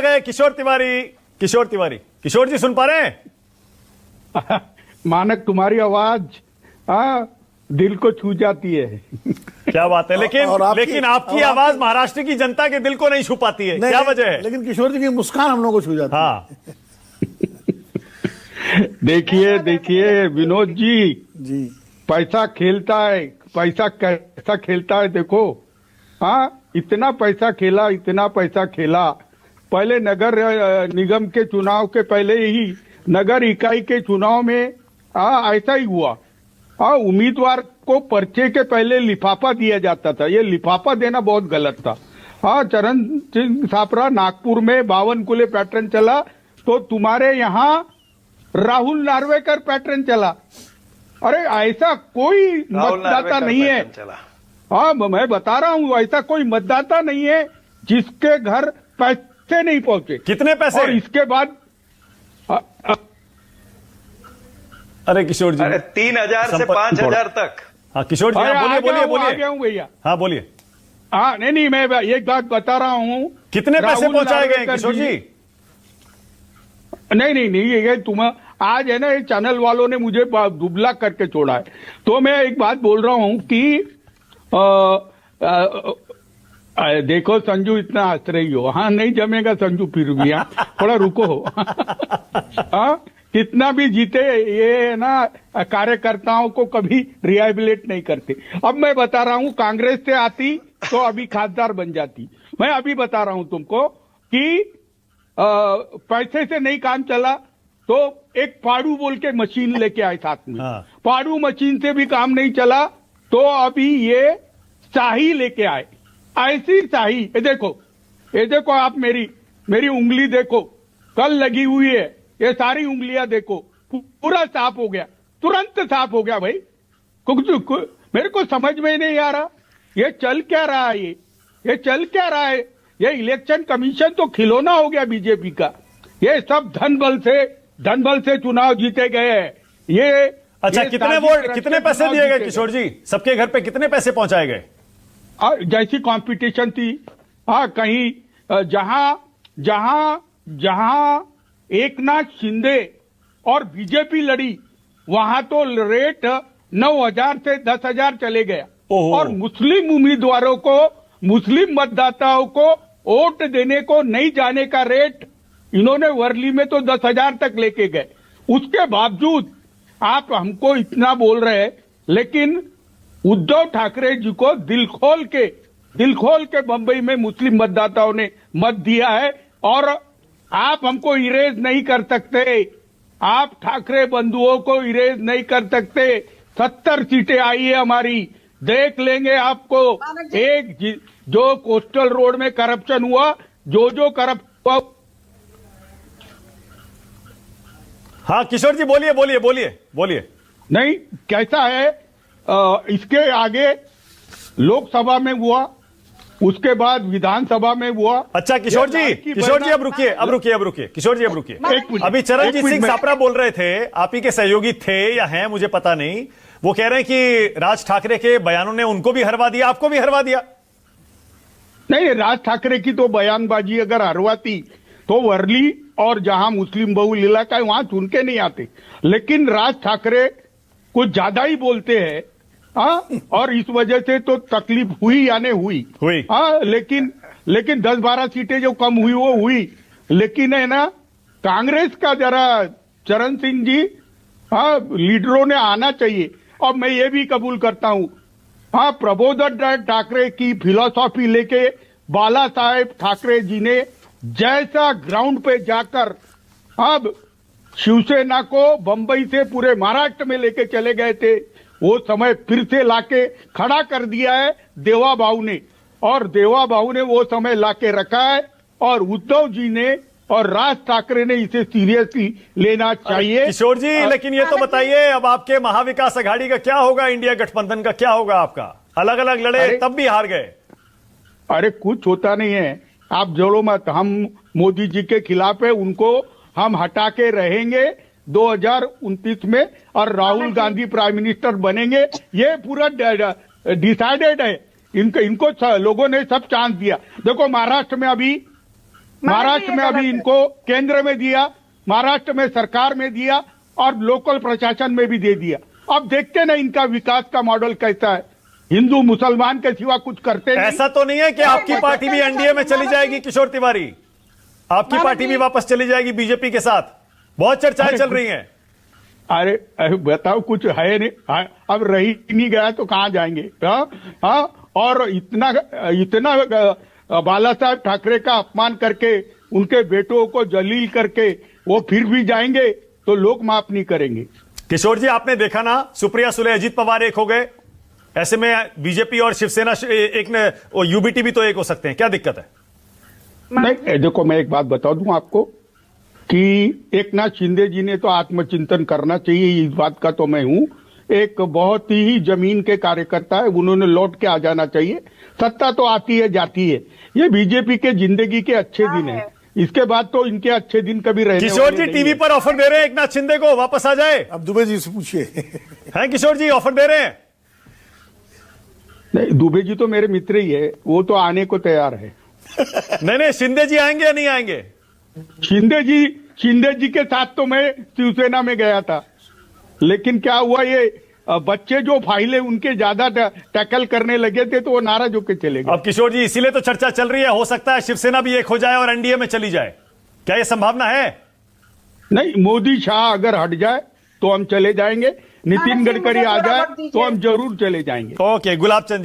गए किशोर तिवारी। किशोर जी सुन पा रहे हैं? मानक, तुम्हारी आवाज दिल को छू जाती है। क्या बात है। लेकिन आपकी आवाज महाराष्ट्र की जनता के दिल को नहीं छू पाती है, क्या वजह है? लेकिन किशोर जी की मुस्कान हम लोगों को छू जाती है। हाँ देखिए विनोद जी, पैसा खेलता है, पैसा कैसा खेलता है देखो। इतना पैसा खेला। पहले नगर निगम के चुनाव के पहले ही नगर इकाई के चुनाव में ऐसा ही हुआ। उम्मीदवार को पर्चे के पहले लिफाफा दिया जाता था। ये लिफाफा देना बहुत गलत था। चरण सिंह सापरा नागपुर में 52 कुले पैटर्न चला, तो तुम्हारे यहाँ राहुल नार्वेकर पैटर्न चला। अरे ऐसा कोई मतदाता नहीं है। मैं बता रहा हूँ, ऐसा कोई मतदाता नहीं है जिसके घर पैसे नहीं पहुंचे। कितने पैसे? और इसके बाद अरे किशोर जी, अरे 3,000 से 5,000 तक। हाँ किशोर जी, बोलिए। आ गया हूँ भैया। हाँ बोलिए। नहीं, मैं एक बात बता रहा हूँ। कितने पैसे पहुंचाए गए किशोर जी? नहीं, ये तुम आज है ना, ये चैनल वालों ने मुझे दुबला करके छोड़ा है। तो मैं एक बात बोल रहा हूँ कि देखो संजू, इतना हंस रही हो। नहीं जमेगा संजू, फिर भी थोड़ा रुको। कितना भी जीते, ये ना कार्यकर्ताओं को कभी रिहेबिलिट नहीं करते। अब मैं बता रहा हूँ, कांग्रेस से आती तो अभी खासदार बन जाती। मैं अभी बता रहा हूँ तुमको कि पैसे से नहीं काम चला, तो एक पाड़ू बोल के मशीन लेके आए साथ में। पाड़ू मशीन से भी काम नहीं चला, तो अभी ये शाही लेके आए। ऐसी शाही, ये देखो आप मेरी उंगली देखो, कल लगी हुई है। ये सारी उंगलियां देखो, पूरा साफ हो गया, तुरंत साफ हो गया भाई। मेरे को समझ में नहीं आ रहा, ये चल क्या रहा है? ये चल क्या रहा है? ये इलेक्शन कमीशन तो खिलौना हो गया बीजेपी का। ये सब धन बल से चुनाव जीते गए हैं। अच्छा, कितने पैसे दिए गए किशोर जी? सबके घर पे कितने पैसे पहुंचाए गए? जैसी कंपटीशन थी, कहीं जहां एकनाथ शिंदे और बीजेपी लड़ी, वहां तो रेट 9,000 से 10,000 चले गया। और मुस्लिम उम्मीदवारों को, मुस्लिम मतदाताओं को वोट देने को नहीं जाने का रेट इन्होंने वर्ली में तो 10,000 तक लेके गए। उसके बावजूद आप हमको इतना बोल रहे हैं, लेकिन उद्धव ठाकरे जी को दिल खोल के बंबई में मुस्लिम मतदाताओं ने मत दिया है। और आप हमको इरेज नहीं कर सकते, आप ठाकरे बंधुओं को इरेज नहीं कर सकते। 70 सीटें आई है हमारी, देख लेंगे आपको। एक जो कोस्टल रोड में करप्शन हुआ, जो करप्ट हुआ। हाँ किशोर जी, बोलिए। नहीं, कैसा है, इसके आगे लोकसभा में हुआ, उसके बाद विधानसभा में हुआ। अच्छा किशोर जी, अब रुकिए। किशोर जी अब रुकिए। अभी चरणजीत सिंह सापरा बोल रहे थे, आप ही के सहयोगी थे या हैं मुझे पता नहीं, वो कह रहे हैं कि राज ठाकरे के बयानों ने उनको भी हरवा दिया, आपको भी हरवा दिया। नहीं, राज ठाकरे की तो बयानबाजी अगर हरवाती तो वर्ली और जहां मुस्लिम बहुल इलाका है वहां चुन के नहीं आते। लेकिन राज ठाकरे कुछ ज्यादा ही बोलते हैं, और इस वजह से तो तकलीफ हुई या नहीं हुई। लेकिन 10-12 सीटें जो कम हुई वो हुई। लेकिन है ना, कांग्रेस का जरा चरण सिंह जी, लीडरों ने आना चाहिए। और मैं ये भी कबूल करता हूं, प्रबोधन ठाकरे की फिलॉसॉफी लेके बाला साहेब ठाकरे जी ने जैसा ग्राउंड पे जाकर अब शिवसेना को बंबई से पूरे महाराष्ट्र में लेके चले गए थे, वो समय फिर से लाके खड़ा कर दिया है देवा बाबू ने। और देवा बाबू ने वो समय लाके रखा है, और उद्धव जी ने और राज ठाकरे ने इसे सीरियसली लेना चाहिए। किशोर जी, लेकिन ये तो बताइए, अब आपके महाविकास अघाड़ी का क्या होगा, इंडिया गठबंधन का क्या होगा आपका? अलग अलग लड़े, तब भी हार गए। अरे कुछ होता नहीं है, आप जोड़ो मत। हम मोदी जी के खिलाफ है, उनको हम हटा के रहेंगे 2029 में, और राहुल गांधी प्राइम मिनिस्टर बनेंगे। ये पूरा डिसाइडेड है। इनको लोगों ने सब चांस दिया। देखो महाराष्ट्र में अभी महाराष्ट्र में अभी इनको केंद्र में दिया, महाराष्ट्र में सरकार में दिया और लोकल प्रशासन में भी दे दिया। अब देखते ना इनका विकास का मॉडल कैसा है। हिंदू मुसलमान के सिवा कुछ करते नहीं। ऐसा तो नहीं है कि आपकी पार्टी भी एनडीए में चली जाएगी किशोर तिवारी, आपकी पार्टी भी वापस चली जाएगी बीजेपी के साथ? बहुत चर्चाएं चल रही हैं। अरे बताओ, कुछ है नहीं। अब रही नहीं गया तो कहां जाएंगे? हाँ, और इतना बाला साहब ठाकरे का अपमान करके, उनके बेटों को जलील करके वो फिर भी जाएंगे तो लोग माफ नहीं करेंगे। किशोर जी, आपने देखा ना, सुप्रिया सुले, अजीत पवार एक हो गए, ऐसे में बीजेपी और शिवसेना एक ने, और यूबीटी भी तो एक हो सकते हैं, क्या दिक्कत है? नहीं, देखो मैं एक बात बता दूं आपको कि एकनाथ शिंदे जी ने तो आत्मचिंतन करना चाहिए, इस बात का तो मैं हूं। एक बहुत ही जमीन के कार्यकर्ता है, उन्होंने लौट के आ जाना चाहिए। सत्ता तो आती है जाती है, ये बीजेपी के जिंदगी के अच्छे दिन है, इसके बाद तो इनके अच्छे दिन कभी रहने किशोर जी टीवी पर ऑफर दे रहे हैं एकनाथ शिंदे को वापस आ जाए। अब दुबे जी से पूछिए। हैं किशोर जी, ऑफर दे रहे हैं? नहीं, दुबे जी तो मेरे मित्र ही है, वो तो आने को तैयार है। नहीं, शिंदे जी आएंगे या नहीं आएंगे? शिंदे जी के साथ तो मैं शिवसेना में गया था, लेकिन क्या हुआ, ये बच्चे जो फाइलें उनके ज्यादा टैकल करने लगे थे तो वो नाराज होकर चले गए। अब किशोर जी, इसीलिए तो चर्चा चल रही है, हो सकता है शिवसेना भी एक हो जाए और एनडीए में चली जाए, क्या यह संभावना है? नहीं, मोदी शाह अगर हट जाए तो हम चले जाएंगे, नितिन गडकरी आ जाए तो हम जरूर चले जाएंगे। ओके, गुलाब चंद